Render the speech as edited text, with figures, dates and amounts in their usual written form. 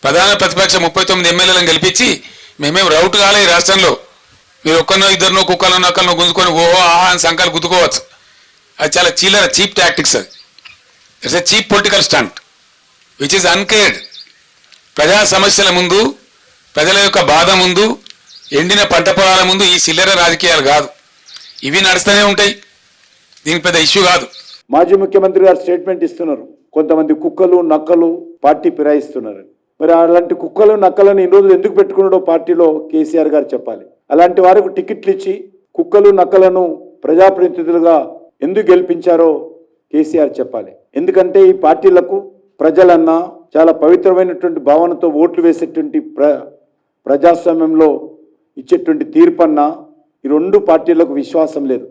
ప్రధాన ప్రతిపక్ష 39 ఎమ్మెల్యేలను గెలిపించి మేమేం రౌట్ కాలే ఈ రాష్ట్రంలో, మీరు ఒక్కనో ఇద్దరినో కుక్కలను నక్కలను గుంజుకొని ఓహో ఆహా అని సంఘాలు గుద్దుకోవచ్చు. అది చాలా చిల్లర చీప్ టాక్టిక్స్. అది it's a cheap political stunt which is uncared. ప్రజా సమస్యల ముందు, ప్రజల యొక్క బాధ ముందు, ఎండిన పంట పొలాల ముందు ఈ చిల్లర రాజకీయాలు కాదు, ఇవి నడుస్తూనే ఉంటాయి. దీనికి పెద్ద ఇష్యూ కాదు. మాజీ ముఖ్యమంత్రి గారు స్టేట్మెంట్ ఇస్తున్నారు, కొంతమంది కుక్కలు నక్కలు పార్టీ ఫిరాయిస్తున్నారు. మరి అలాంటి కుక్కలు నక్కలను ఇన్ని రోజులు ఎందుకు పెట్టుకున్నాడో పార్టీలో కేసీఆర్ గారు చెప్పాలి. అలాంటి వారికి టికెట్లు ఇచ్చి కుక్కలు నక్కలను ప్రజాప్రతినిధులుగా ఎందుకు గెలిపించారో కేసీఆర్ చెప్పాలి. ఎందుకంటే ఈ పార్టీలకు ప్రజలన్నా చాలా పవిత్రమైనటువంటి భావనతో ఓట్లు వేసేటువంటి ప్రజాస్వామ్యంలో ఇచ్చేటువంటి తీర్పన్నా ఈ రెండు పార్టీలకు విశ్వాసం లేదు.